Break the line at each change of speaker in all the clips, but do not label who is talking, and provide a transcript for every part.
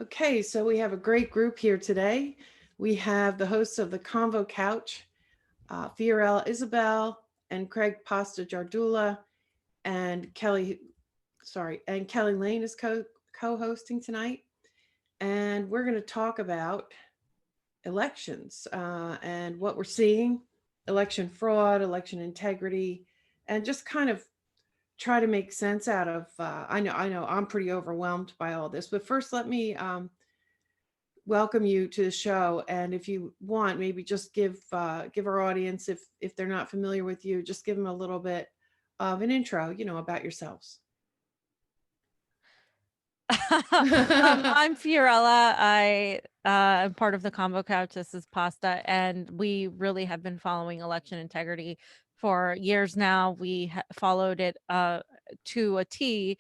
Okay, so we have a great group here today. We have the hosts of the Convo Couch, Fiorella Isabel and Craig Pasta Jardula, and Kelly Lane is co-hosting tonight. And we're going to talk about elections and what we're seeing, election fraud, election integrity, and just kind of try to make sense out of. I know, I'm pretty overwhelmed by all this. But first, let me welcome you to the show. And if you want, maybe just give our audience, if they're not familiar with you, just give them a little bit of an intro, about yourselves.
I'm Fiorella. I am part of the Convo Couch. This is Pasta, and we really have been following election integrity for years now. We followed it to a T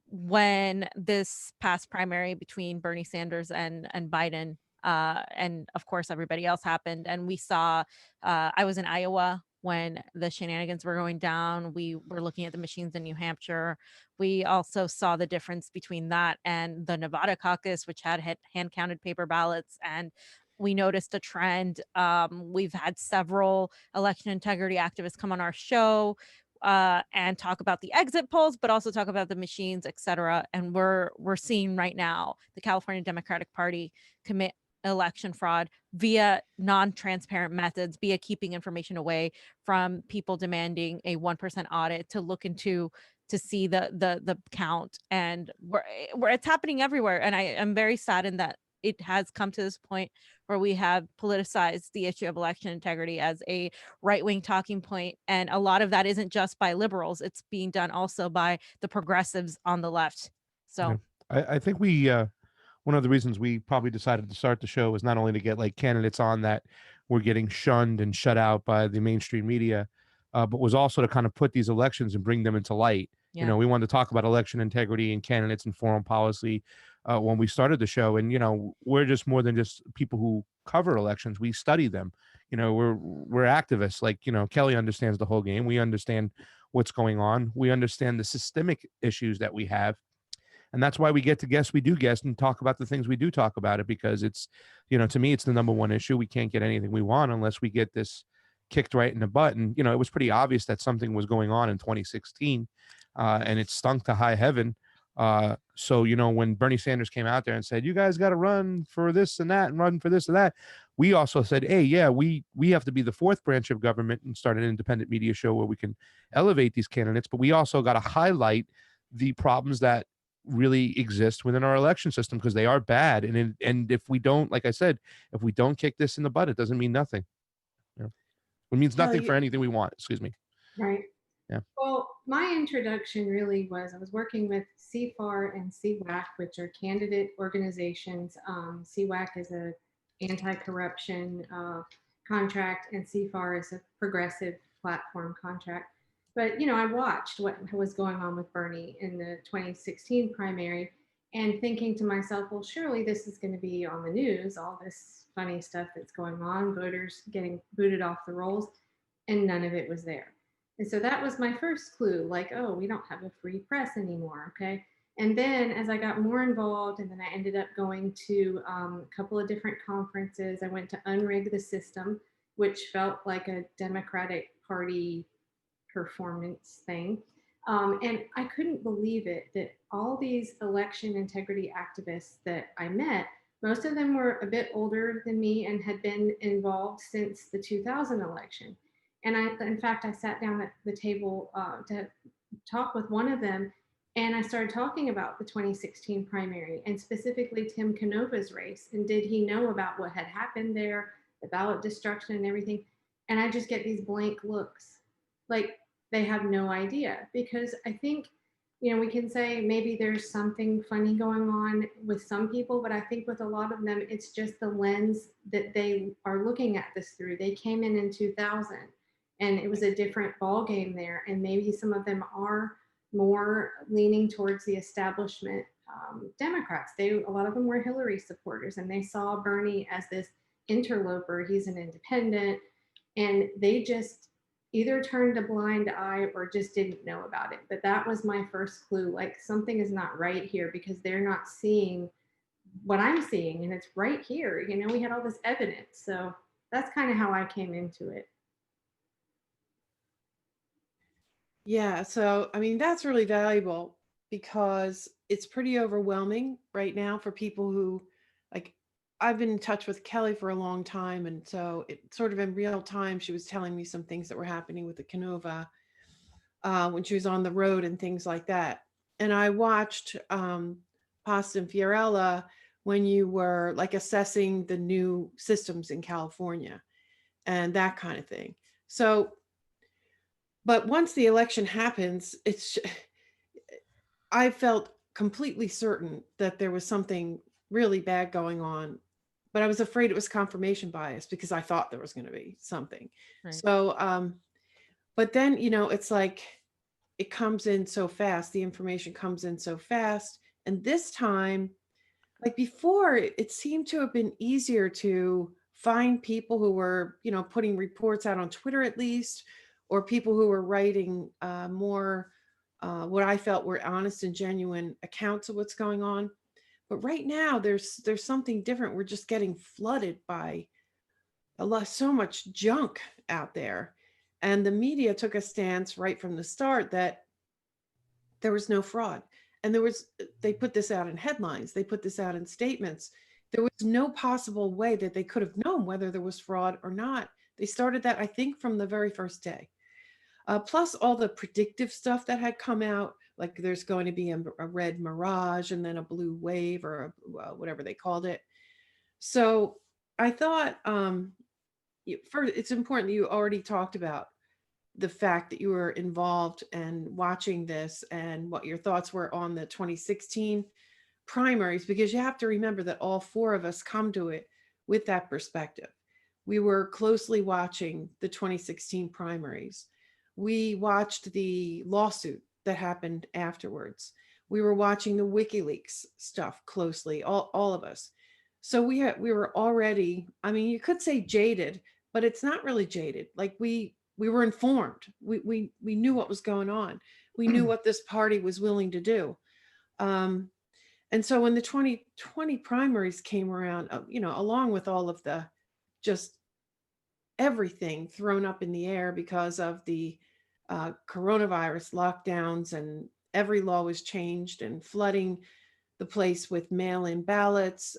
when this past primary between Bernie Sanders and Biden, and of course everybody else happened, and we saw. I was in Iowa when the shenanigans were going down. We were looking at the machines in New Hampshire. We also saw the difference between that and the Nevada caucus, which had hand counted paper ballots, and we noticed a trend. We've had several election integrity activists come on our show and talk about the exit polls, but also talk about the machines, et cetera. And we're seeing right now the California Democratic Party commit election fraud via non-transparent methods, via keeping information away from people demanding a 1% audit to look into to see the count. And where it's happening everywhere. And I am very saddened that it has come to this point where we have politicized the issue of election integrity as a right-wing talking point, and a lot of that isn't just by liberals, it's being done also by the progressives on the left.
Yeah.
So
I think one of the reasons we probably decided to start the show was not only to get like candidates on that were getting shunned and shut out by the mainstream media, but was also to kind of put these elections and bring them into light.
yeah.
We wanted to talk about election integrity and candidates and foreign policy when we started the show. And we're just more than just people who cover elections. We study them. We're activists. Like Kelly understands the whole game. We understand what's going on. We understand the systemic issues that we have, and that's why we get to guest we do guest and talk about the things we do talk about it, because it's to me it's the number one issue. We can't get anything we want unless we get this kicked right in the butt. And it was pretty obvious that something was going on in 2016, and it stunk to high heaven. So when Bernie Sanders came out there and said, you guys got to run for this and that and run for this and that, we also said, hey, yeah, we have to be the fourth branch of government and start an independent media show where we can elevate these candidates, but we also got to highlight the problems that really exist within our election system, because they are bad. And if we don't, like I said, if we don't kick this in the butt, it doesn't mean nothing. It means nothing for
Kelly,
anything we want. Excuse me.
Right.
Yeah.
Well, my introduction really was I was working with CFAR and CWAC, which are candidate organizations. CWAC is a anti-corruption contract, and CFAR is a progressive platform contract. But I watched what was going on with Bernie in the 2016 primary, and thinking to myself, well, surely this is going to be on the news, all this funny stuff that's going on, voters getting booted off the rolls, and none of it was there. And so that was my first clue, like, oh, we don't have a free press anymore. Okay. And then as I got more involved, and then I ended up going to a couple of different conferences, I went to Unrig the System, which felt like a Democratic Party performance thing. And I couldn't believe it that all these election integrity activists that I met, most of them were a bit older than me and had been involved since the 2000 election. And in fact, I sat down at the table to talk with one of them, and I started talking about the 2016 primary and specifically Tim Canova's race. And did he know about what had happened there, the ballot destruction and everything? And I just get these blank looks, like they have no idea. Because I think, we can say maybe there's something funny going on with some people, but I think with a lot of them, it's just the lens that they are looking at this through. They came in 2000, and it was a different ball game there. And maybe some of them are more leaning towards the establishment Democrats. A lot of them were Hillary supporters, and they saw Bernie as this interloper. He's an independent, and they just either turned a blind eye or just didn't know about it. But that was my first clue, like something is not right here, because they're not seeing what I'm seeing, and it's right here. You know, we had all this evidence. So that's kind of how I came into it.
Yeah, so I mean, that's really valuable because it's pretty overwhelming right now for people who, like, I've been in touch with Kelly for a long time. And so it sort of in real time, she was telling me some things that were happening with the Canova when she was on the road and things like that. And I watched Pasta and Fiorella when you were like assessing the new systems in California and that kind of thing. So, but once the election happens, I felt completely certain that there was something really bad going on, but I was afraid it was confirmation bias because I thought there was going to be something.
Right.
So, but then, you know, it's like it comes in so fast, the information comes in so fast. And this time, like before, it seemed to have been easier to find people who were, you know, putting reports out on Twitter at least, or people who were writing more what I felt were honest and genuine accounts of what's going on. But right now, there's something different. We're just getting flooded by so much junk out there, and the media took a stance right from the start that there was no fraud. And they put this out in headlines, they put this out in statements. There was no possible way that they could have known whether there was fraud or not. They started that, I think, from the very first day. Plus all the predictive stuff that had come out, like there's going to be a red mirage and then a blue wave or whatever they called it. So I thought first, it's important that you already talked about the fact that you were involved and watching this and what your thoughts were on the 2016 primaries, because you have to remember that all four of us come to it with that perspective. We were closely watching the 2016 primaries. We watched the lawsuit that happened afterwards. We were watching the WikiLeaks stuff closely, all of us. So we were already, I mean, you could say jaded, but it's not really jaded. Like we were informed. We knew what was going on. We knew what this party was willing to do. Um, and so when the 2020 primaries came around, you know, along with all of the just everything thrown up in the air because of the coronavirus lockdowns, and every law was changed and flooding the place with mail-in ballots,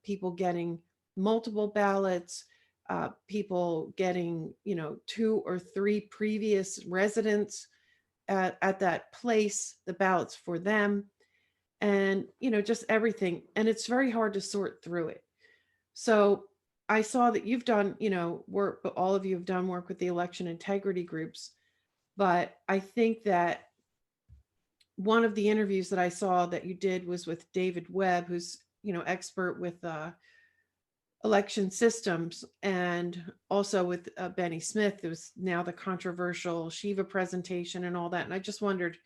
people getting multiple ballots, people getting, you know, 2 or 3 previous residents at that place, the ballots for them, and, you know, just everything. And it's very hard to sort through it. So I saw that you've done, you know, work, but all of you have done work with the election integrity groups. But I think that one of the interviews that I saw that you did was with David Webb, who's, you know, expert with election systems, and also with Benny Smith, who's now the controversial Shiva presentation and all that. And I just wondered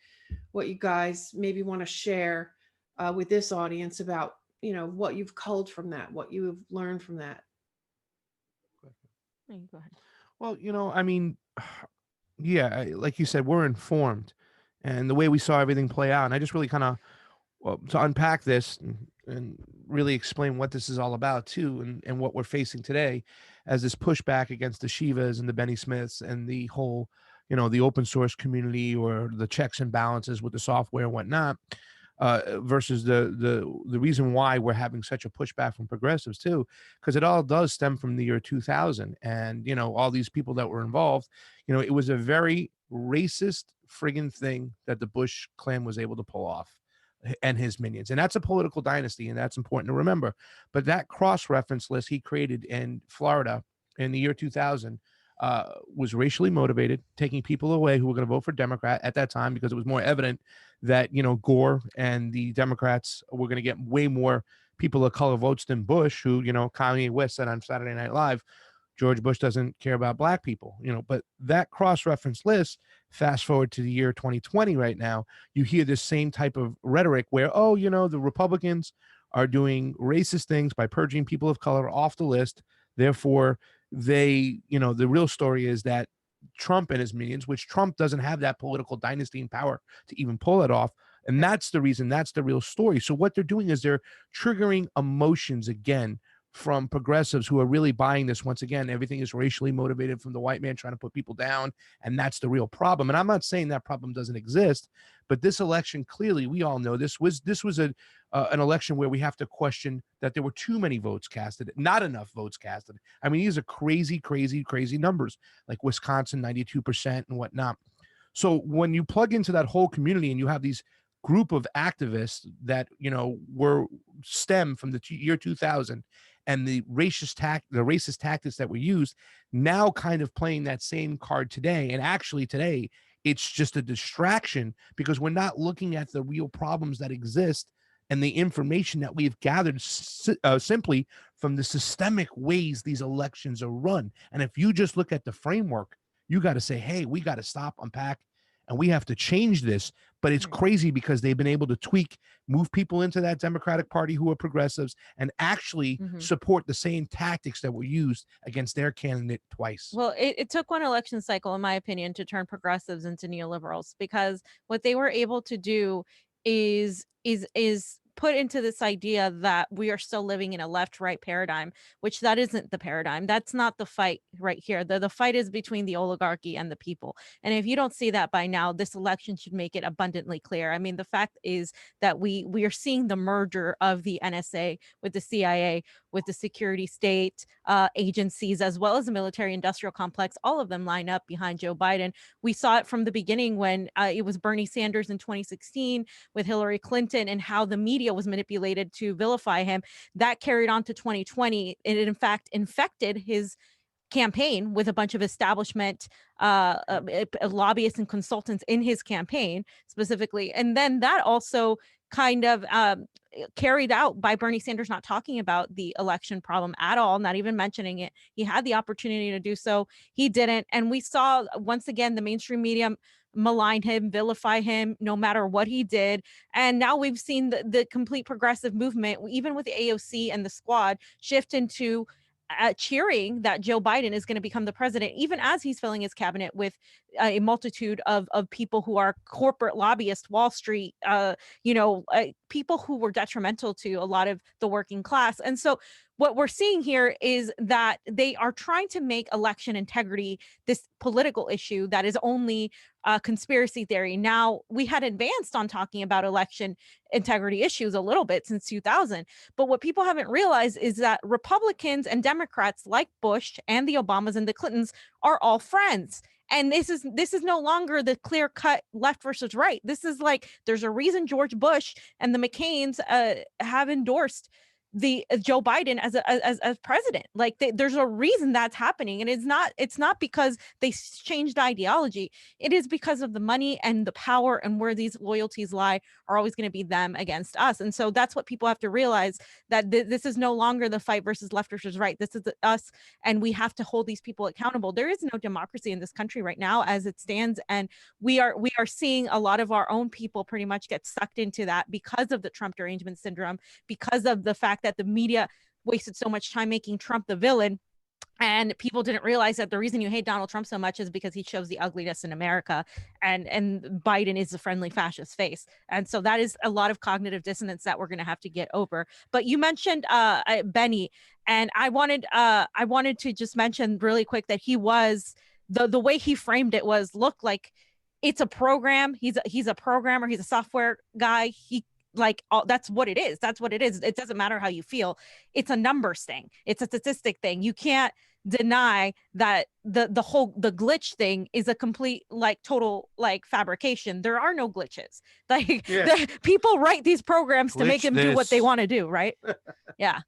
what you guys maybe want to share with this audience about, you know, what you've culled from that, what you have learned from that.
Go ahead.
Well, you know, I mean, yeah, like you said, we're informed, and the way we saw everything play out, and I just really kind of, well, to unpack this and really explain what this is all about too, and what we're facing today as this pushback against the Shivas and the Benny Smiths and the whole, you know, the open source community, or the checks and balances with the software and whatnot, versus the reason why we're having such a pushback from progressives too, because it all does stem from the year 2000, and you know, all these people that were involved. You know, it was a very racist friggin' thing that the Bush clan was able to pull off, and his minions, and that's a political dynasty, and that's important to remember. But that cross-reference list he created in Florida in the year 2000 was racially motivated, taking people away who were going to vote for Democrat at that time, because it was more evident that, you know, Gore and the Democrats were going to get way more people of color votes than Bush, who, you know, Kanye West said on Saturday Night Live, George Bush doesn't care about black people, you know. But that cross-reference list, fast forward to the year 2020 right now, you hear this same type of rhetoric where, oh, you know, the Republicans are doing racist things by purging people of color off the list. Therefore, they, you know, the real story is that Trump and his minions, which Trump doesn't have that political dynasty and power to even pull it off, And that's the reason, that's the real story. So what they're doing is they're triggering emotions again from progressives who are really buying this. Once again, everything is racially motivated from the white man trying to put people down. And that's the real problem. And I'm not saying that problem doesn't exist, but this election, clearly, we all know this was an election where we have to question that there were too many votes casted, not enough votes casted. I mean, these are crazy, crazy, crazy numbers, like Wisconsin, 92% and whatnot. So when you plug into that whole community and you have these group of activists that, you know, were stem from the year 2000, and the racist tactics that were used, now kind of playing that same card today. And actually today, it's just a distraction because we're not looking at the real problems that exist and the information that we've gathered simply from the systemic ways these elections are run. And if you just look at the framework, you got to say, hey, we got to stop, unpack, and we have to change this. But it's crazy because they've been able to tweak, move people into that Democratic Party who are progressives and actually support the same tactics that were used against their candidate twice.
Well, it took one election cycle, in my opinion, to turn progressives into neoliberals, because what they were able to do is put into this idea that we are still living in a left-right paradigm, which that isn't the paradigm. That's not the fight right here. The fight is between the oligarchy and the people. And if you don't see that by now, this election should make it abundantly clear. I mean, the fact is that we are seeing the merger of the NSA with the CIA, with the security state agencies, as well as the military industrial complex. All of them line up behind Joe Biden. We saw it from the beginning when it was Bernie Sanders in 2016 with Hillary Clinton, and how the media was manipulated to vilify him. That carried on to 2020. It in fact infected his campaign with a bunch of establishment lobbyists and consultants in his campaign specifically. And then that also kind of carried out by Bernie Sanders not talking about the election problem at all, not even mentioning it. He had the opportunity to do so. He didn't. And we saw once again the mainstream media malign him, vilify him, no matter what he did. And now we've seen the complete progressive movement, even with the AOC and the squad, shift into cheering that Joe Biden is going to become the president, even as he's filling his cabinet with a multitude of people who are corporate lobbyists, Wall Street, people who were detrimental to a lot of the working class. And so what we're seeing here is that they are trying to make election integrity this political issue that is only conspiracy theory. Now, we had advanced on talking about election integrity issues a little bit since 2000, but what people haven't realized is that Republicans and Democrats like Bush and the Obamas and the Clintons are all friends. And this is no longer the clear cut left versus right. This is like, there's a reason George Bush and the McCains have endorsed the Joe Biden as president. Like there's a reason that's happening, and it's not because they changed ideology. It is because of the money and the power, and where these loyalties lie are always going to be them against us. And so that's what people have to realize, that this is no longer the fight versus left versus right. This is us, and we have to hold these people accountable. There is no democracy in this country right now as it stands, and we are seeing a lot of our own people pretty much get sucked into that because of the Trump derangement syndrome, because of the fact that the media wasted so much time making Trump the villain. And people didn't realize that the reason you hate Donald Trump so much is because he shows the ugliness in America, and Biden is a friendly fascist face. And so that is a lot of cognitive dissonance that we're going to have to get over. But you mentioned Benny, and I wanted to just mention really quick that he was the way he framed it was, look, like it's a program. He's a programmer. He's a software guy. That's what it is. That's what it is. It doesn't matter how you feel. It's a numbers thing. It's a statistic thing. You can't deny that the glitch thing is a complete, total fabrication. There are no glitches. People write these programs to make them do what they want to do, right? Yeah.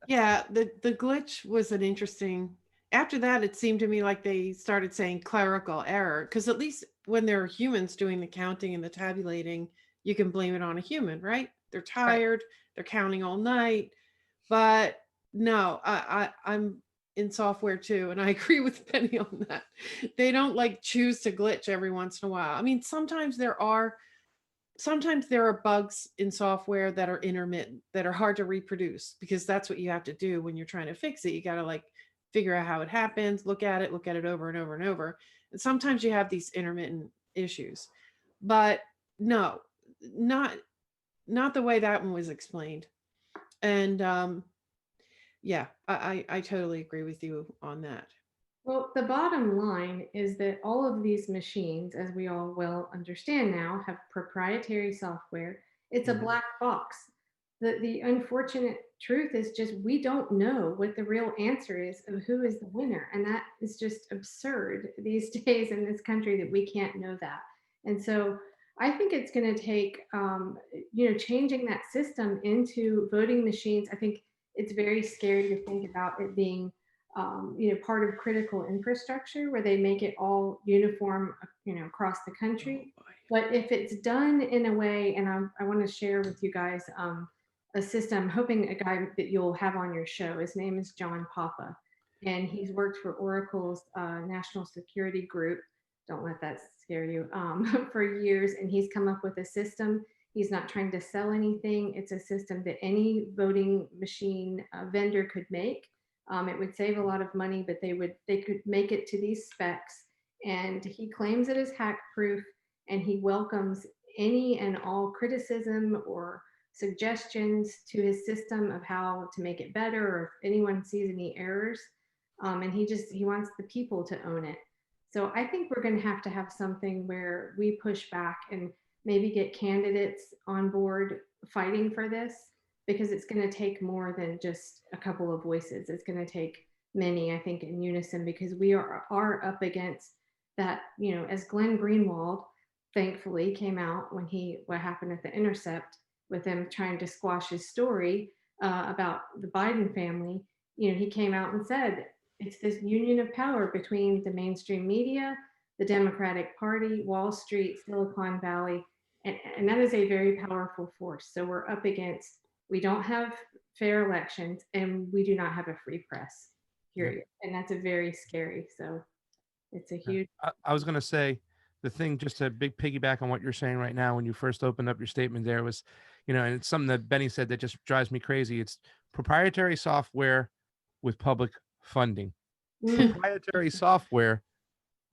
Yeah, the glitch was an interesting. After that, it seemed to me like they started saying clerical error, because at least when there are humans doing the counting and the tabulating, you can blame it on a human, right? They're tired, right. They're counting all night. But no, I'm in software too, and I agree with Penny on that. They don't choose to glitch every once in a while. I mean, sometimes there are bugs in software that are intermittent, that are hard to reproduce, because that's what you have to do when you're trying to fix it. You got to figure out how it happens, look at it over and over and over. And sometimes you have these intermittent issues. But no, not the way that one was explained. And yeah, I totally agree with you on that.
Well, the bottom line is that all of these machines, as we all well understand now, have proprietary software. It's a
Mhm.
black box. The unfortunate truth is just we don't know what the real answer is of who is the winner. And that is just absurd these days in this country that we can't know that. And so I think it's going to take, changing that system into voting machines. I think it's very scary to think about it being part of critical infrastructure where they make it all uniform, across the country.
Oh, boy.
But if it's done in a way, and I want to share with you guys a system, I'm hoping a guy that you'll have on your show. His name is John Papa, and he's worked for Oracle's national security group. Don't let that scare you, for years. And he's come up with a system. He's not trying to sell anything. It's a system that any voting machine vendor could make. It would save a lot of money, but they could make it to these specs. And he claims it is hack proof, and he welcomes any and all criticism or suggestions to his system of how to make it better, or if anyone sees any errors. And he wants the people to own it. So I think we're going to have something where we push back and maybe get candidates on board fighting for this, because it's going to take more than just a couple of voices. It's going to take many, I think, in unison, because we are up against that, as Glenn Greenwald thankfully came out when what happened at The Intercept with him trying to squash his story about the Biden family. He came out and said it's this union of power between the mainstream media, the Democratic Party, Wall Street, Silicon Valley, and that is a very powerful force. So we're up against, we don't have fair elections, and we do not have a free press, period. And that's a very scary. So it's a huge.
I was going to say the thing, just a big piggyback on what you're saying right now, when you first opened up your statement there was, and it's something that Benny said that just drives me crazy. It's proprietary software with public funding. Proprietary software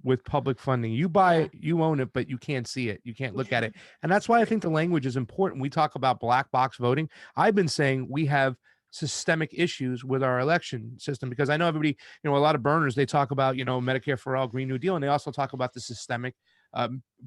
with public funding. You buy it, you own it, but you can't see it. You can't look at it. And that's why I think the language is important. We talk about black box voting. I've been saying we have systemic issues with our election system, because I know everybody, a lot of burners, they talk about, Medicare for all, Green New Deal, and they also talk about the systemic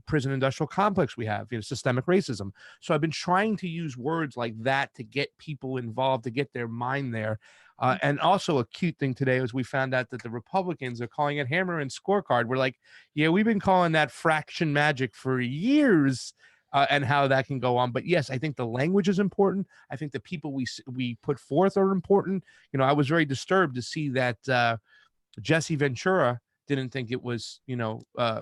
prison industrial complex we have, systemic racism. So I've been trying to use words like that to get people involved, to get their mind there. And also a cute thing today was we found out that the Republicans are calling it hammer and scorecard. We're like, yeah, we've been calling that fraction magic for years, and how that can go on. But yes, I think the language is important. I think the people we put forth are important. I was very disturbed to see that Jesse Ventura didn't think it was,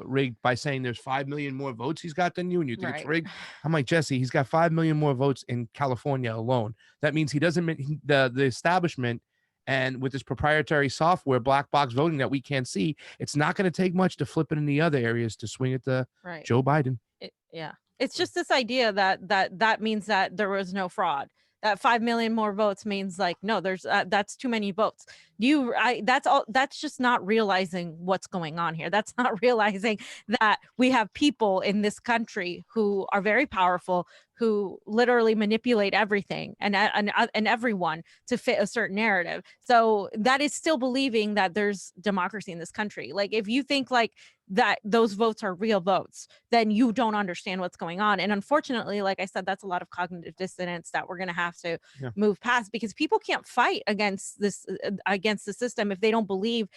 rigged by saying there's 5 million more votes he's got than you, and you think it's rigged. I'm like, Jesse, he's got 5 million more votes in California alone. That means he doesn't, the establishment, and with this proprietary software, black box voting that we can't see, it's not going to take much to flip it in the other areas to swing it to Joe Biden.
Yeah. It's just this idea that means that there was no fraud. That 5 million more votes means like, no, there's that's too many votes. That's just not realizing what's going on here. That's not realizing that we have people in this country who are very powerful, who literally manipulate everything and everyone to fit a certain narrative. So that is still believing that there's democracy in this country. Like, if you think like that those votes are real votes, then you don't understand what's going on. And unfortunately, like I said, that's a lot of cognitive dissonance that we're going to have to move past, because people can't fight against this, against the system, if they don't believe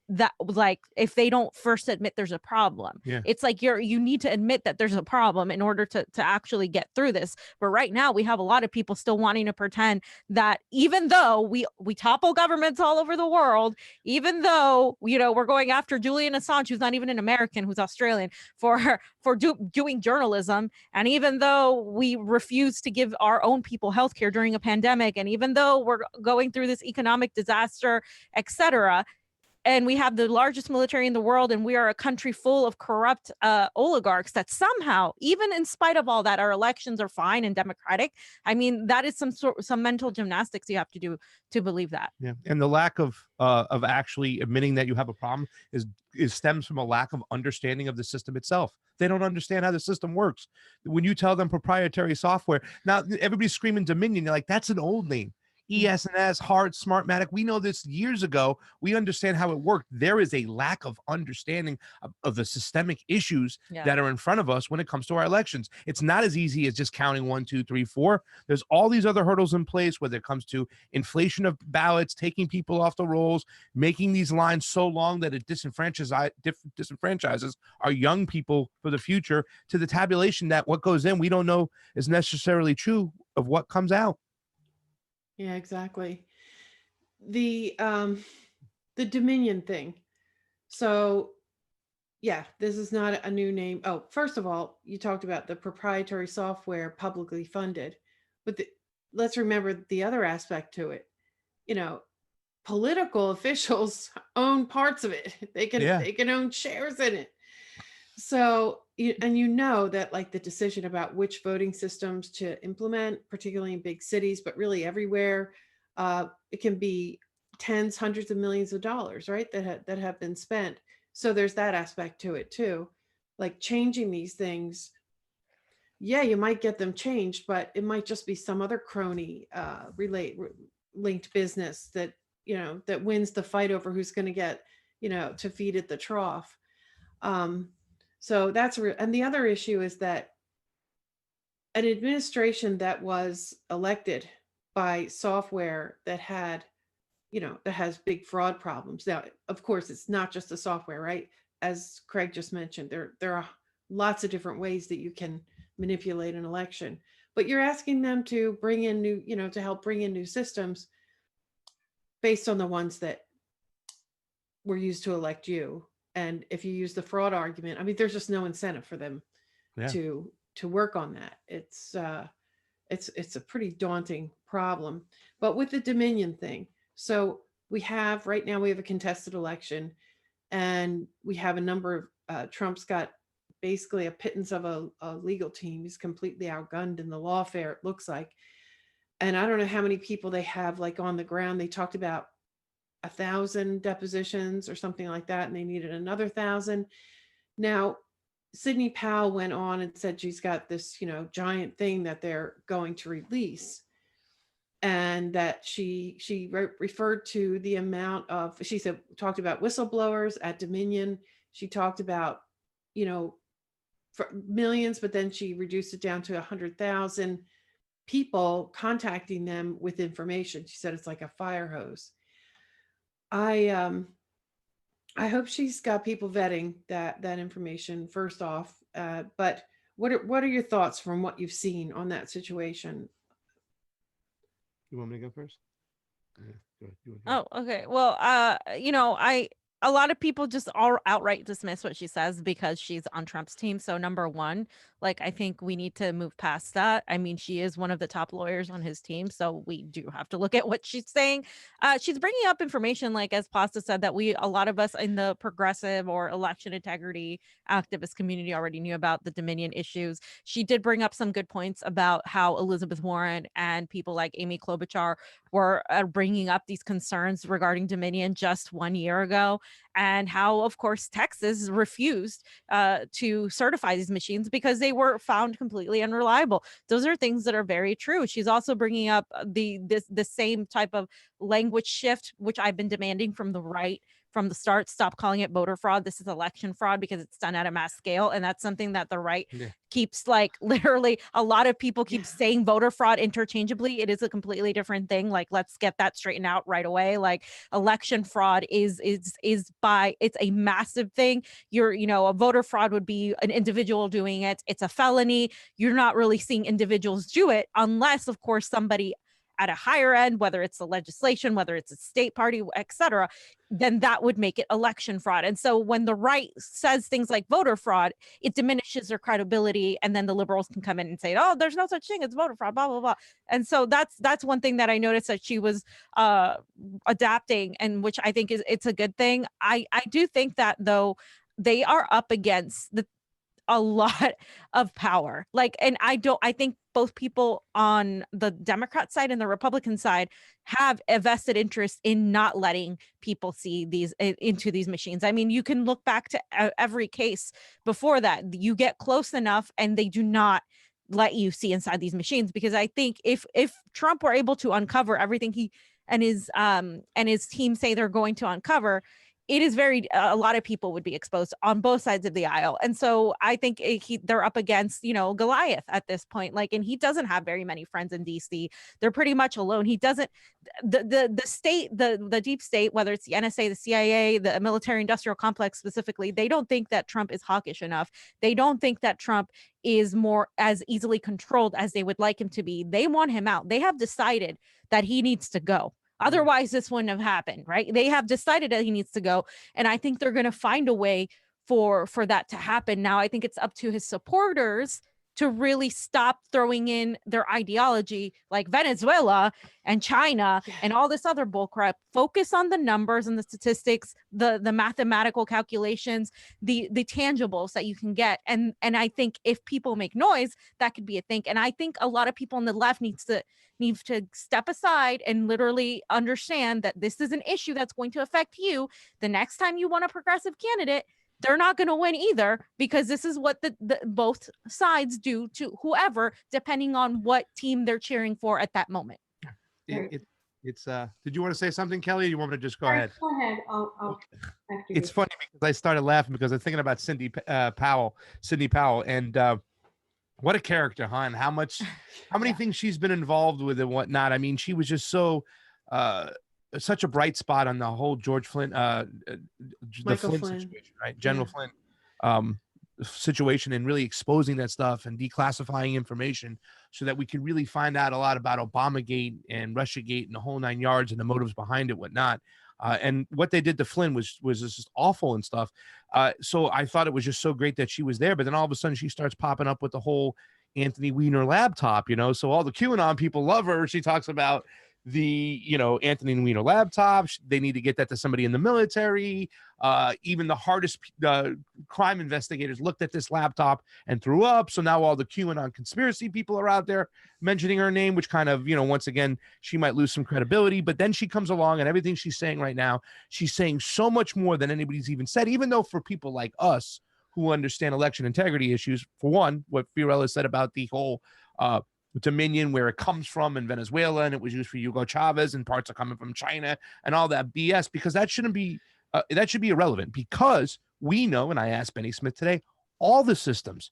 that, like, if they don't first admit there's a problem. It's like you need to admit that there's a problem in order to actually get through this. But right now we have a lot of people still wanting to pretend that even though we topple governments all over the world, even though we're going after Julian Assange, who's not even an American, who's Australian, for doing journalism, and even though we refuse to give our own people healthcare during a pandemic, and even though we're going through this economic disaster, etc., and we have the largest military in the world, and we are a country full of corrupt oligarchs, that somehow, even in spite of all that, our elections are fine and democratic. I mean, that is some mental gymnastics you have to do to believe that.
Yeah, and the lack of actually admitting that you have a problem is stems from a lack of understanding of the system itself. They don't understand how the system works. When you tell them proprietary software, now everybody's screaming Dominion. You're like, that's an old name. ES&S, Hard, Smartmatic. We know this years ago. We understand how it worked. There is a lack of understanding of the systemic issues that are in front of us when it comes to our elections. It's not as easy as just counting 1, 2, 3, 4. There's all these other hurdles in place, whether it comes to inflation of ballots, taking people off the rolls, making these lines so long that it disenfranchises our young people for the future, to the tabulation that what goes in, we don't know is necessarily true of what comes out.
Yeah, exactly. The Dominion thing. So yeah, this is not a new name. Oh, first of all, you talked about the proprietary software publicly funded, but let's remember the other aspect to it. You know, political officials own parts of it. They can own shares in it. So, and you know that like the decision about which voting systems to implement, particularly in big cities, but really everywhere, it can be tens, hundreds of millions of dollars, right? That have been spent. So there's that aspect to it too. Like changing these things, yeah, you might get them changed, but it might just be some other crony linked business that, that wins the fight over who's going to get, to feed at the trough. So that's and the other issue is that an administration that was elected by software that had, that has big fraud problems. Now, of course, it's not just the software, right? As Craig just mentioned, there are lots of different ways that you can manipulate an election, but you're asking them to bring in new, to help bring in new systems based on the ones that were used to elect you. And if you use the fraud argument, I mean, there's just no incentive for them to work on that. It's a pretty daunting problem. But with the Dominion thing, so we have a contested election, and we have a number of Trump's got basically a pittance of a legal team. He's completely outgunned in the lawfare, it looks like. And I don't know how many people they have like on the ground. They talked about 1,000 depositions or something like that, and they needed another 1,000. Now, Sidney Powell went on and said she's got this, giant thing that they're going to release, and that she referred to the amount of, she said, talked about whistleblowers at Dominion. She talked about, for millions, but then she reduced it down to 100,000 people contacting them with information. She said it's like a fire hose. I hope she's got people vetting that information first off. But what are your thoughts from what you've seen on that situation?
You want me to go first? Yeah, go ahead.
Oh, okay. Well, a lot of people just outright dismiss what she says because she's on Trump's team. So number one, like, I think we need to move past that. I mean, she is one of the top lawyers on his team, so we do have to look at what she's saying. She's bringing up information, like, as Pasta said, that a lot of us in the progressive or election integrity activist community already knew about the Dominion issues. She did bring up some good points about how Elizabeth Warren and people like Amy Klobuchar were bringing up these concerns regarding Dominion just 1 year ago, and how, of course, Texas refused to certify these machines because they were found completely unreliable. Those are things that are very true. She's also bringing up the same type of language shift, which I've been demanding from the right from the start. Stop calling it voter fraud. This is election fraud because it's done at a mass scale. And that's something that the right keeps, like, literally a lot of people keep saying voter fraud interchangeably. It is a completely different thing. Like, let's get that straightened out right away. Like, election fraud is it's a massive thing. A voter fraud would be an individual doing it. It's a felony. You're not really seeing individuals do it unless, of course, somebody at a higher end, whether it's the legislation, whether it's a state party, et cetera, then that would make it election fraud. And so when the right says things like voter fraud, it diminishes their credibility. And then the liberals can come in and say, oh, there's no such thing as voter fraud, blah, blah, blah. And so that's one thing that I noticed that she was adapting, and which I think it's a good thing. I do think that, though, they are up against a lot of power. And I think both people on the Democrat side and the Republican side have a vested interest in not letting people see these into these machines. I mean, you can look back to every case before that. You get close enough and they do not let you see inside these machines, because I think if Trump were able to uncover everything he and his team say they're going to uncover, it is a lot of people would be exposed on both sides of the aisle. And so I think they're up against, Goliath at this point. And he doesn't have very many friends in DC. They're pretty much alone. He doesn't, the state, the deep state, whether it's the NSA, the CIA, the military industrial complex specifically, they don't think that Trump is hawkish enough. They don't think that Trump is more as easily controlled as they would like him to be. They want him out. They have decided that he needs to go. Otherwise, this wouldn't have happened, right? They have decided that he needs to go. And I think they're going to find a way for that to happen. Now, I think it's up to his supporters to really stop throwing in their ideology like Venezuela and China and all this other bullcrap. Focus on the numbers and the statistics, the mathematical calculations, the tangibles that you can get. And I think if people make noise, that could be a thing. And I think a lot of people on the left need to step aside and literally understand that this is an issue that's going to affect you. The next time you want a progressive candidate, they're not going to win either, because this is what the both sides do to whoever, depending on what team they're cheering for at that moment.
It's did you want to say something, Kelly? Or you want me to just go ahead?
Go ahead. I'll
It's funny because I started laughing because I'm thinking about Sidney Powell, and what a character, huh? And how many things she's been involved with and whatnot. I mean, she was just such a bright spot on the whole George Flynn, the Flynn situation, right? General Flynn situation, and really exposing that stuff and declassifying information so that we could really find out a lot about Obamagate and Russiagate and the whole 9 yards and the motives behind it, whatnot. And what they did to Flynn was just awful and stuff. So I thought it was just so great that she was there. But then all of a sudden she starts popping up with the whole Anthony Weiner laptop, So all the QAnon people love her. She talks about the Anthony Weiner laptop. They need to get that to somebody in the military. Even the hardest crime investigators looked at this laptop and threw up. So now all the QAnon conspiracy people are out there mentioning her name, which kind of, once again, she might lose some credibility. But then she comes along, and everything she's saying right now, she's saying so much more than anybody's even said, even though for people like us who understand election integrity issues, for one, what Fiorella said about the whole Dominion, where it comes from in Venezuela, and it was used for Hugo Chavez, and parts are coming from China and all that BS, because that shouldn't be that should be irrelevant, because we know, and I asked Benny Smith today, all the systems,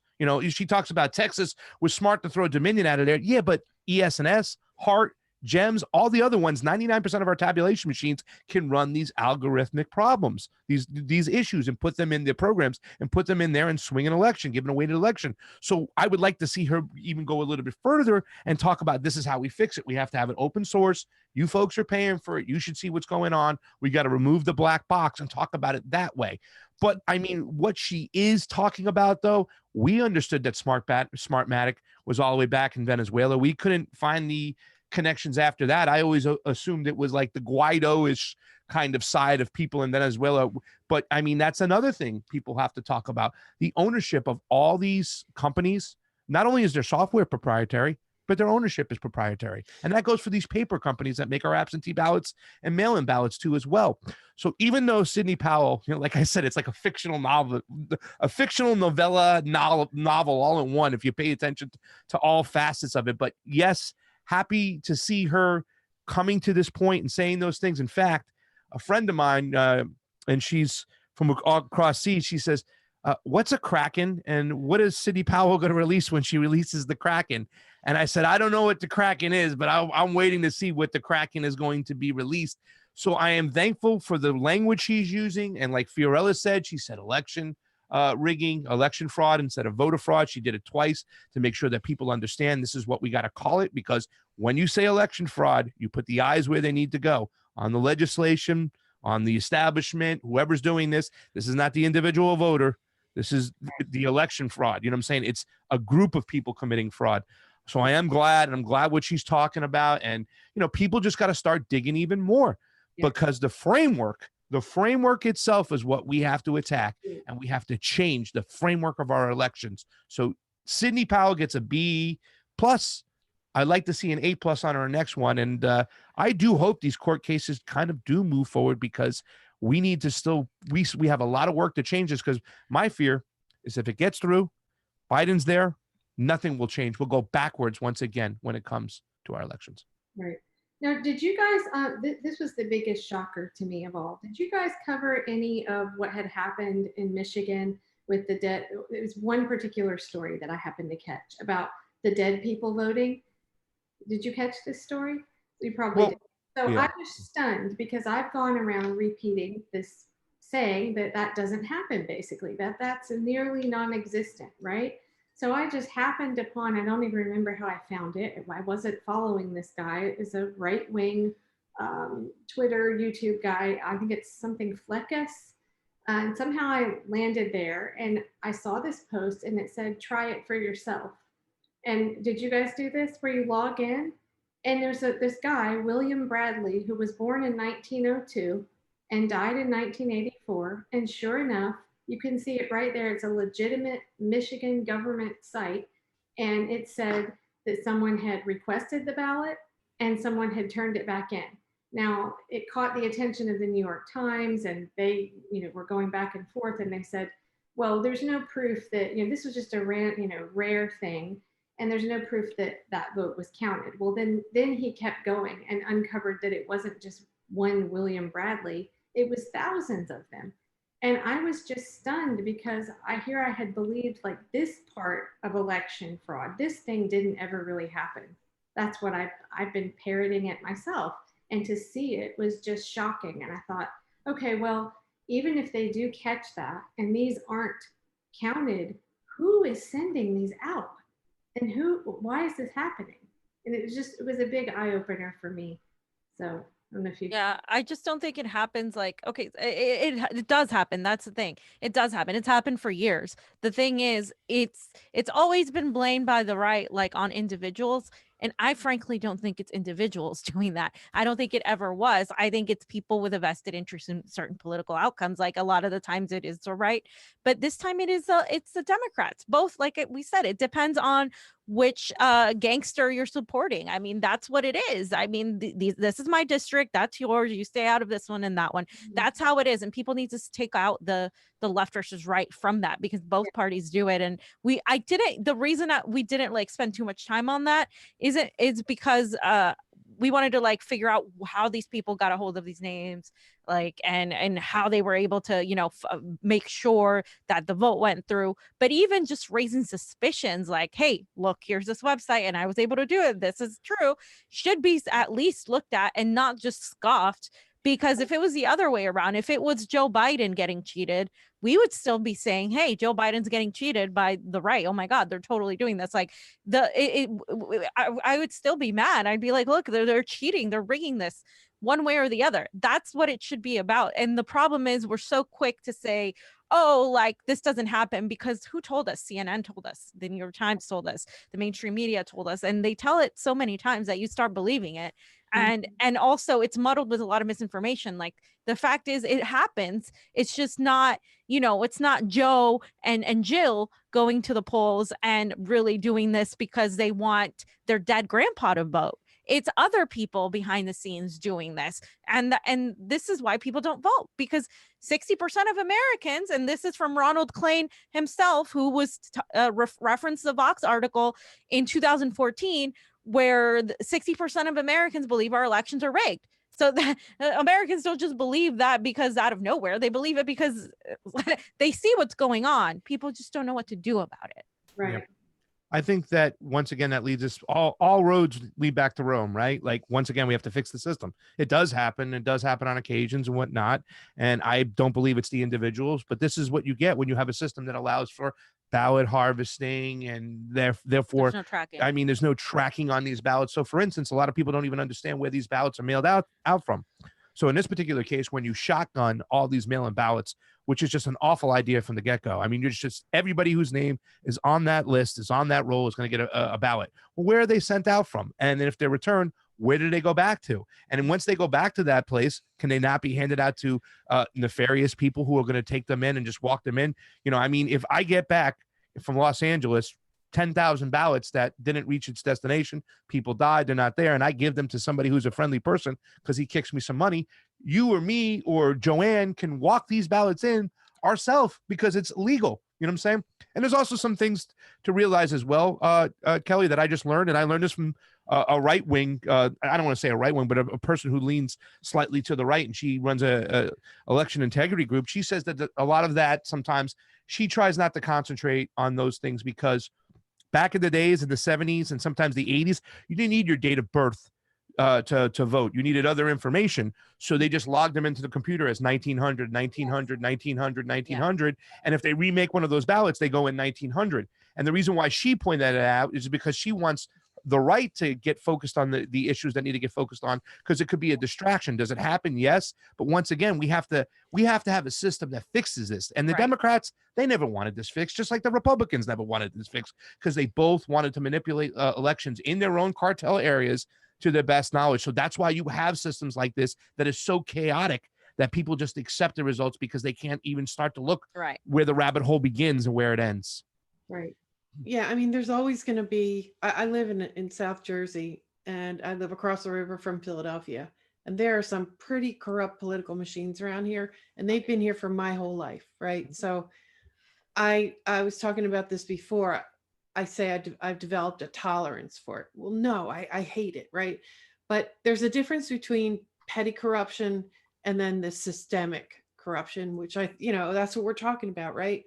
she talks about Texas was smart to throw Dominion out of there. Yeah, but ES&S, HART, GEMS, all the other ones, 99% of our tabulation machines can run these algorithmic problems, these issues, and put them in their programs and put them in there and swing an election, give an awaited election. So I would like to see her even go a little bit further and talk about, this is how we fix it. We have to have it open source. You folks are paying for it. You should see what's going on. We got to remove the black box and talk about it that way. But I mean, what she is talking about, though, we understood that Smartmatic was all the way back in Venezuela. We couldn't find the connections after that. I always assumed it was like the Guaido-ish kind of side of people in Venezuela. But I mean, that's another thing people have to talk about. The ownership of all these companies, not only is their software proprietary, but their ownership is proprietary. And that goes for these paper companies that make our absentee ballots and mail-in ballots too as well. So even though Sidney Powell, like I said, it's like a fictional novel, a fictional novella novel all in one, if you pay attention to all facets of it. But yes, happy to see her coming to this point and saying those things. In fact, a friend of mine, and she's from across seas, she says, what's a Kraken, and what is Sidney Powell going to release when she releases the Kraken? And I said, I don't know what the Kraken is, but I'm waiting to see what the Kraken is going to be released. So I am thankful for the language she's using. And like Fiorella said, she said election. rigging, election fraud instead of voter fraud. She did it twice to make sure that people understand this is what we got to call it, because when you say election fraud, you put the eyes where they need to go, on the legislation, on the establishment, whoever's doing this. This is not the individual voter. This is the election fraud. You know what I'm saying? It's a group of people committing fraud. So I am glad, and I'm glad what she's talking about. And, you know, people just got to start digging even more, because the framework itself is what we have to attack, and we have to change the framework of our elections. So Sidney Powell gets a B plus. I'd like to see an A+ on our next one. And I do hope these court cases kind of do move forward, because we need to still, we have a lot of work to change this, because my fear is if it gets through, Biden's there, nothing will change. We'll go backwards once again when it comes to our elections.
Right. Now, did you guys, this was the biggest shocker to me of all. Did you guys cover any of what had happened in Michigan with the dead? It was one particular story that I happened to catch about the dead people voting. Did you catch this story? You probably did. So
yeah.
I was stunned, because I've gone around repeating this, saying that that doesn't happen, basically, that that's nearly non-existent, right? So I just happened upon, I don't even remember how I found it. I wasn't following this guy. It's a right-wing Twitter, YouTube guy. I think it's something Fleckus. And somehow I landed there, and I saw this post, and it said, try it for yourself. And did you guys do this, where you log in? And there's this guy, William Bradley, who was born in 1902 and died in 1984. And sure enough, you can see it right there. It's a legitimate Michigan government site. And it said that someone had requested the ballot and someone had turned it back in. Now, it caught the attention of the New York Times, and they, were going back and forth, and they said, well, there's no proof that, this was just a rare thing. And there's no proof that that vote was counted. Well, then he kept going and uncovered that it wasn't just one William Bradley, it was thousands of them. And I was just stunned, because I had believed, like, this part of election fraud, this thing didn't ever really happen. That's what I've been parroting it myself. And to see it was just shocking. And I thought, okay, well, even if they do catch that and these aren't counted, who is sending these out? And why is this happening? And it was a big eye opener for me. So I don't know if you.
Yeah, I just don't think it happens like, okay, it does happen. That's the thing. It does happen. It's happened for years. The thing is, it's always been blamed by the right, like on individuals. And I frankly don't think it's individuals doing that. I don't think it ever was. I think it's people with a vested interest in certain political outcomes. Like a lot of the times it is the right, but this time it's the Democrats. Both, like we said, it depends on which gangster you're supporting. I mean, that's what it is. I mean, this is my district, that's yours, you stay out of this one and that one. That's how it is. And people need to take out the left versus right from that, because both parties do it. And the reason that we didn't like spend too much time on that is because we wanted to like figure out how these people got a hold of these names, like, and how they were able to, make sure that the vote went through. But even just raising suspicions like, hey, look, here's this website and I was able to do it, this is true, should be at least looked at and not just scoffed. Because if it was the other way around, if it was Joe Biden getting cheated, we would still be saying, hey, Joe Biden's getting cheated by the right. Oh my God, they're totally doing this. Like I would still be mad. I'd be like, look, they're cheating. They're rigging this one way or the other. That's what it should be about. And the problem is we're so quick to say, oh, like this doesn't happen, because who told us? CNN told us, the New York Times told us, the mainstream media told us, and they tell it so many times that you start believing it. And also it's muddled with a lot of misinformation. Like the fact is it happens. It's just not, it's not Joe and Jill going to the polls and really doing this because they want their dead grandpa to vote. It's other people behind the scenes doing this. And this is why people don't vote, because 60% of Americans, and this is from Ronald Klain himself, who was referenced the Vox article in 2014, where 60% of Americans believe our elections are rigged. So that Americans don't just believe that because out of nowhere, they believe it because they see what's going on. People just don't know what to do about it.
Right.
Yep. I think that once again, that leads us all roads lead back to Rome, right? Like once again, we have to fix the system. It does happen. It does happen on occasions and whatnot. And I don't believe it's the individuals, but this is what you get when you have a system that allows for ballot harvesting and therefore,
There's no tracking.
I mean, there's no tracking on these ballots. So for instance, a lot of people don't even understand where these ballots are mailed out from. So in this particular case, when you shotgun all these mail-in ballots, which is just an awful idea from the get-go. I mean, you're just everybody whose name is on that list, is on that roll, is going to get a ballot. Well, where are they sent out from? And then if they're returned, where do they go back to? And then once they go back to that place, can they not be handed out to nefarious people who are going to take them in and just walk them in? You know, I mean, if I get back from Los Angeles 10,000 ballots that didn't reach its destination, people died, they're not there, and I give them to somebody who's a friendly person because he kicks me some money, you or me or Joanne can walk these ballots in ourselves because it's legal. You know what I'm saying? And there's also some things to realize as well, Kelly, that I just learned, and I learned this from a right wing. I don't want to say a right wing, but a person who leans slightly to the right, and she runs a election integrity group. She says that a lot of that sometimes she tries not to concentrate on those things because back in the days in the 70s and sometimes the 80s, you didn't need your date of birth to vote. You needed other information. So they just logged them into the computer as 1900, 1900, 1900, 1900. Yeah. And if they remake one of those ballots, they go in 1900. And the reason why she pointed that out is because she wants the right to get focused on the issues that need to get focused on, because it could be a distraction. Does it happen? Yes. But once again, we have to have a system that fixes this. And the Democrats, they never wanted this fixed, just like the Republicans never wanted this fixed, because they both wanted to manipulate elections in their own cartel areas to their best knowledge. So that's why you have systems like this that is so chaotic that people just accept the results because they can't even start to look where the rabbit hole begins and where it ends.
Right.
Yeah, I mean, there's always going to be, I live in South Jersey, and I live across the river from Philadelphia, and there are some pretty corrupt political machines around here, and they've been here for my whole life, right? So I was talking about this before. I say I've developed a tolerance for it. Well, no, I hate it, right? But there's a difference between petty corruption and then the systemic corruption, which that's what we're talking about, right?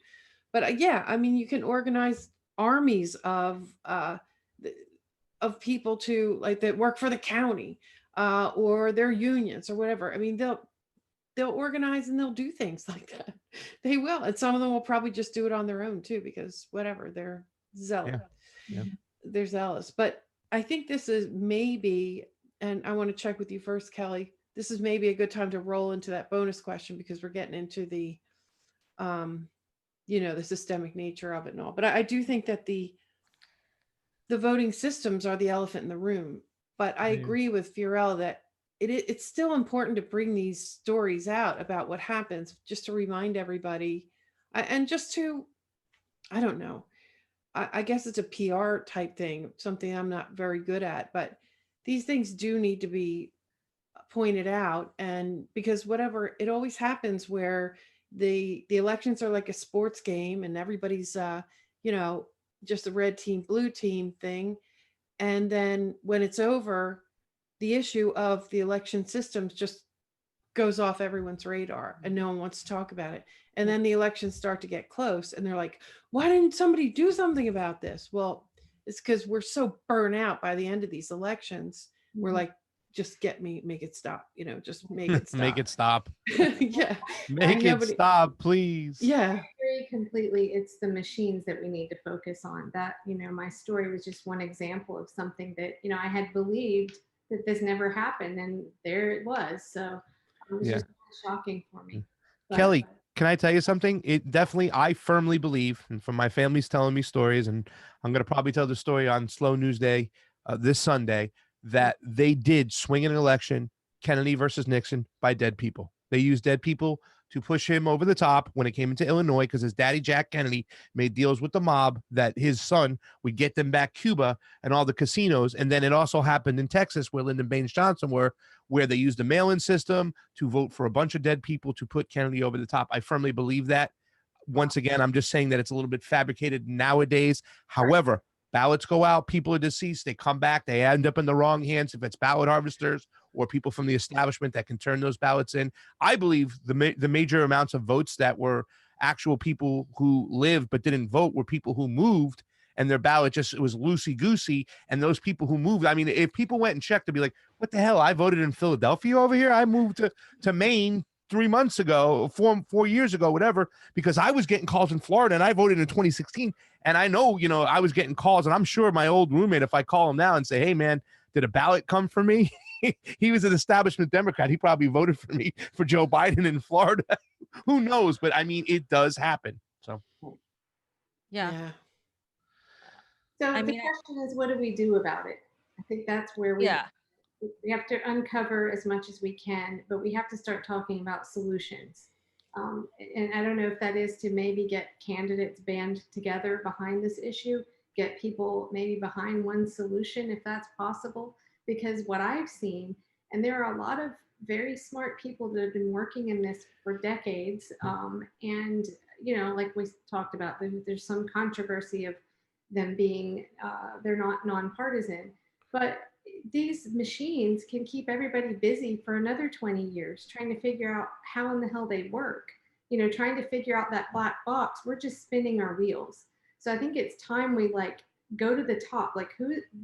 But yeah, I mean, you can organize armies of people to like that work for the county or their unions or whatever. I mean, they'll organize and they'll do things like that. They will, and some of them will probably just do it on their own too, because whatever, they're zealous.
Yeah.
They're zealous. But I think this is maybe, and I want to check with you first, Kelly. This is maybe a good time to roll into that bonus question because we're getting into the the systemic nature of it and all. But I do think that the voting systems are the elephant in the room. But I agree with Fiorella that it's still important to bring these stories out about what happens, just to remind everybody, and just to, I don't know, I guess it's a PR type thing, something I'm not very good at, but these things do need to be pointed out. And because whatever, it always happens where the elections are like a sports game and everybody's just a red team, blue team thing. And then when it's over, the issue of the election systems just goes off everyone's radar and no one wants to talk about it. And then the elections start to get close and they're like, why didn't somebody do something about this? Well, it's because we're so burnt out by the end of these elections. We're like, just make it stop, just make it stop.
Make it stop.
Yeah.
Make it stop, please.
Yeah.
I agree completely. It's the machines that we need to focus on. That, my story was just one example of something that, I had believed that this never happened, and there it was. So it was just shocking for me.
Kelly, can I tell you something? It definitely, I firmly believe, and from my family's telling me stories, and I'm going to probably tell the story on Slow News Day this Sunday, that they did swing an election, Kennedy versus Nixon, by dead people. They used dead people to push him over the top when it came into Illinois, because his daddy, Jack Kennedy, made deals with the mob that his son would get them back Cuba and all the casinos. And then it also happened in Texas, where Lyndon Baines Johnson were, where they used a mail-in system to vote for a bunch of dead people to put Kennedy over the top. I firmly believe that. Once again, I'm just saying that it's a little bit fabricated nowadays. However, ballots go out, people are deceased, they come back, they end up in the wrong hands. If it's ballot harvesters or people from the establishment that can turn those ballots in, I believe the major amounts of votes that were actual people who lived but didn't vote were people who moved and their ballot just, it was loosey goosey. And those people who moved, I mean, if people went and checked, they'd be like, what the hell? I voted in Philadelphia over here. I moved to Maine 3 months ago, 4 years ago, whatever, because I was getting calls in Florida and I voted in 2016. And I know, I was getting calls, and I'm sure my old roommate, if I call him now and say, hey man, did a ballot come for me? He was an establishment Democrat. He probably voted for me for Joe Biden in Florida. Who knows? But I mean, it does happen. So,
Yeah.
So
I
the
mean,
question is, what do we do about it? I think that's where we have to uncover as much as we can, but we have to start talking about solutions. And I don't know if that is to maybe get candidates band together behind this issue, get people maybe behind one solution if that's possible. Because what I've seen, and there are a lot of very smart people that have been working in this for decades, and like we talked about, there's some controversy of them being they're not nonpartisan, but these machines can keep everybody busy for another 20 years trying to figure out how in the hell they work, trying to figure out that black box. We're just spinning our wheels. So I think it's time we go to the top,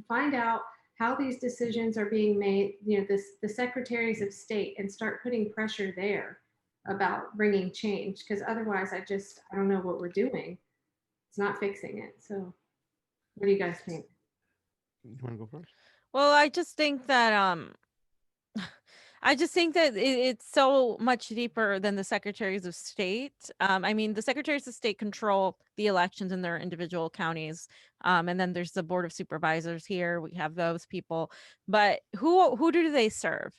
find out how these decisions are being made, the secretaries of state, and start putting pressure there about bringing change. Because otherwise I don't know what we're doing. It's not fixing it. So what do you guys think?
you want to go first?
Well, I just think that it's so much deeper than the secretaries of state. I mean, the secretaries of state control the elections in their individual counties. And then there's the board of supervisors here. We have those people, but who do they serve?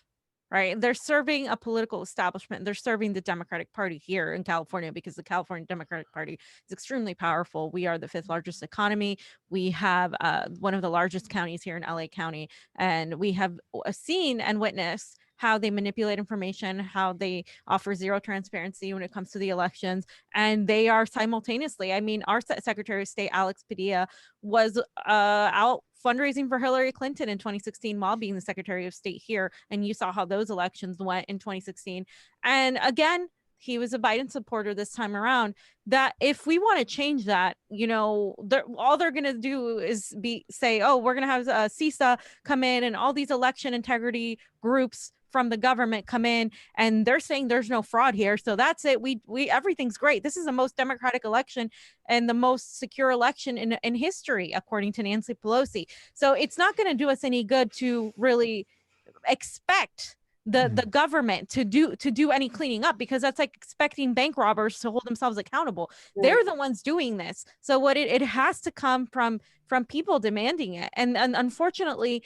Right? They're serving a political establishment. They're serving the Democratic Party here in California, because the California Democratic Party is extremely powerful. We are the 5th largest economy. We have one of the largest counties here in LA County, and we have seen and witnessed how they manipulate information, how they offer zero transparency when it comes to the elections. And they are simultaneously, I mean, our Secretary of State, Alex Padilla, was out fundraising for Hillary Clinton in 2016 while being the Secretary of State here. And you saw how those elections went in 2016. And again, he was a Biden supporter this time around. That if we want to change that, all they're going to do is say, oh, we're going to have CISA come in and all these election integrity groups from the government come in, and they're saying there's no fraud here. So that's it. We everything's great. This is the most democratic election and the most secure election in history, according to Nancy Pelosi. So it's not going to do us any good to really expect the government to do any cleaning up, because that's like expecting bank robbers to hold themselves accountable. Right. They're the ones doing this. So what it has to come from people demanding it. And unfortunately,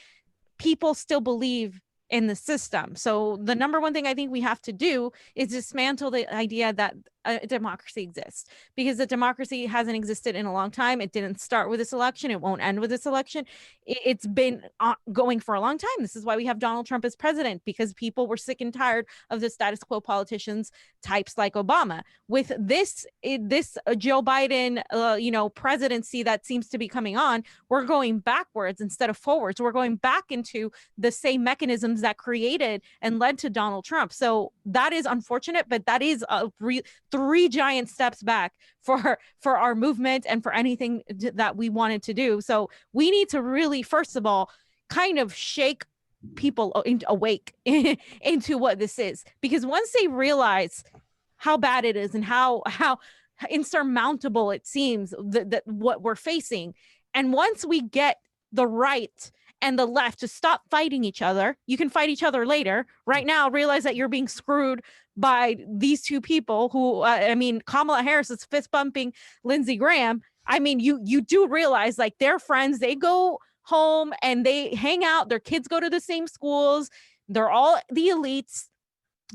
people still believe in the system. So the number one thing I think we have to do is dismantle the idea that a democracy exists, because the democracy hasn't existed in a long time. It didn't start with this election. It won't end with this election. It's been going for a long time. This is why we have Donald Trump as president, because people were sick and tired of the status quo politicians, types like Obama. With this Joe Biden, presidency that seems to be coming on, we're going backwards instead of forwards. We're going back into the same mechanisms that created and led to Donald Trump. So that is unfortunate, but that is a 3 giant steps back for our movement and for anything that we wanted to do. So we need to really, first of all, kind of shake people awake into what this is, because once they realize how bad it is and how insurmountable it seems that what we're facing, and once we get the right and the left to stop fighting each other, you can fight each other later. Right now, realize that you're being screwed by these two people who, Kamala Harris is fist bumping Lindsey Graham. I mean, you do realize, like, they're friends. They go home and they hang out. Their kids go to the same schools. They're all the elites.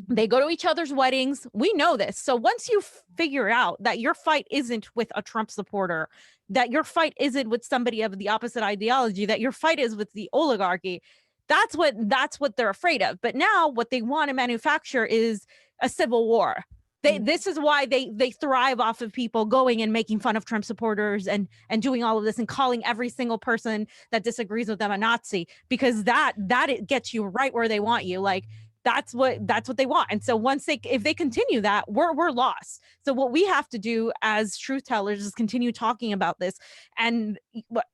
They go to each other's weddings. We know this. So once you figure out that your fight isn't with a Trump supporter, that your fight isn't with somebody of the opposite ideology, that your fight is with the oligarchy, that's what they're afraid of. But now what they want to manufacture is a civil war. This is why they thrive off of people going and making fun of Trump supporters and doing all of this and calling every single person that disagrees with them a Nazi, because that it gets you right where they want you. Like, that's what they want. And so if they continue that, we're lost. So what we have to do as truth tellers is continue talking about this and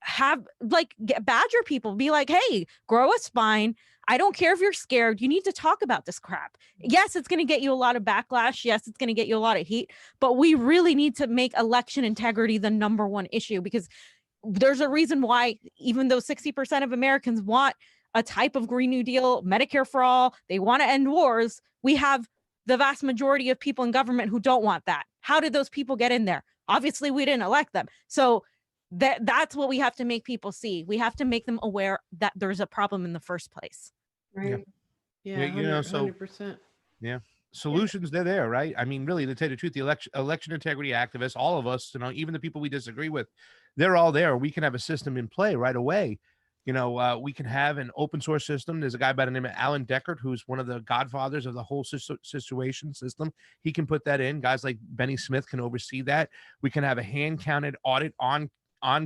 have badger people, be like, hey, grow a spine. I don't care if you're scared. You need to talk about this crap. Yes, it's going to get you a lot of backlash. Yes, it's going to get you a lot of heat, but we really need to make election integrity the number one issue, because there's a reason why, even though 60% of Americans want a type of Green New Deal, Medicare for all, they want to end wars, we have the vast majority of people in government who don't want that. How did those people get in there? Obviously, we didn't elect them. So that's what we have to make people see. We have to make them aware that there's a problem in the first place.
Right.
Yeah,
you know, so
100%.
yeah, solutions, they're there, right? I mean, really, to tell you the truth, the election integrity activists, all of us, you know, even the people we disagree with, they're all there. We can have a system in play right away. You know, we can have an open source system. There's a guy by the name of Alan Deckard, who's one of the godfathers of the whole situation system. He can put that in. Guys like Benny Smith can oversee that. We can have a hand counted audit on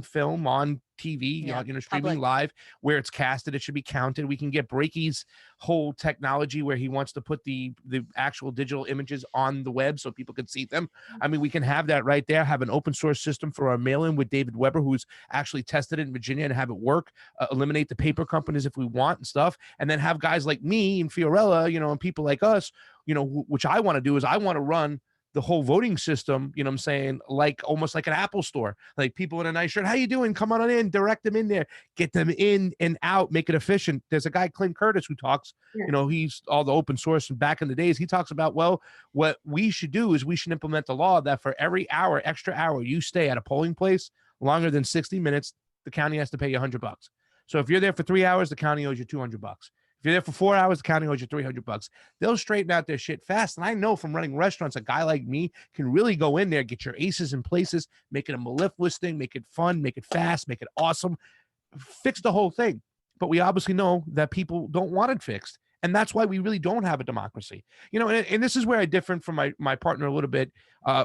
film, on TV,
Yeah,
you know, streaming
public.
live, where it's casted, it should be counted. We can get Breaky's whole technology where he wants to put the actual digital images on the web so people can see them. I mean, we can have that right there, have an open source system for our mail-in with David Weber, who's actually tested it in Virginia, and have it work, eliminate the paper companies if we want and stuff, and then have guys like me and Fiorella, you know, and people like us, you know, which I want to do is I want to run the whole voting system, you know what I'm saying, like almost like an Apple store, like people in a nice shirt, how you doing, come on in, direct them in there, get them in and out, make it efficient. There's a guy, Clint Curtis, who talks, you know, he's all the open source, and back in the days he talks about, well, what we should do is we should implement the law that for every extra hour you stay at a polling place longer than 60 minutes, the county has to pay you $100. So if you're there for 3 hours, the county owes you $200. If you're there for 4 hours, the county owes you $300. They'll straighten out their shit fast. And I know from running restaurants, a guy like me can really go in there, get your aces in places, make it a mellifluous thing, make it fun, make it fast, make it awesome, fix the whole thing. But we obviously know that people don't want it fixed. And that's why we really don't have a democracy. You know, and this is where I differ from my partner a little bit.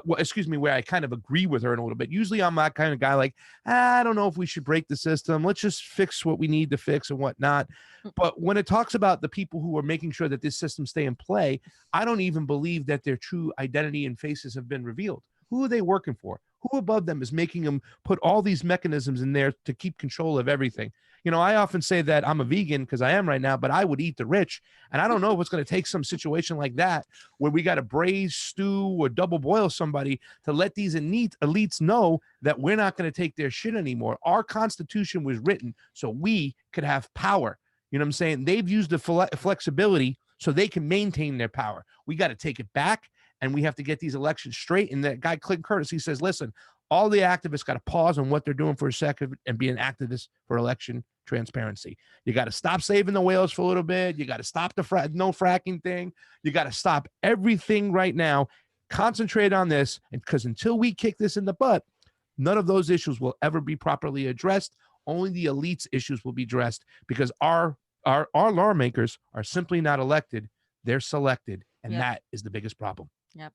Where I kind of agree with her in a little bit. Usually I'm that kind of guy like, I don't know if we should break the system. Let's just fix what we need to fix and whatnot. But when it talks about the people who are making sure that this system stay in play, I don't even believe that their true identity and faces have been revealed. Who are they working for? Who above them is making them put all these mechanisms in there to keep control of everything? You know, I often say that I'm a vegan because I am right now, but I would eat the rich. And I don't know if it's going to take some situation like that where we got to braise, stew, or double boil somebody to let these elites know that we're not going to take their shit anymore. Our Constitution was written so we could have power. You know what I'm saying? They've used the flexibility so they can maintain their power. We got to take it back, and we have to get these elections straight. And that guy, Clint Curtis, he says, listen, all the activists got to pause on what they're doing for a second and be an activist for election transparency. You got to stop saving the whales for a little bit. You got to stop the no fracking thing. You got to stop everything right now. Concentrate on this, and because until we kick this in the butt, none of those issues will ever be properly addressed. Only the elites' issues will be addressed, because our lawmakers are simply not elected. They're selected, and that is the biggest problem.
Yep.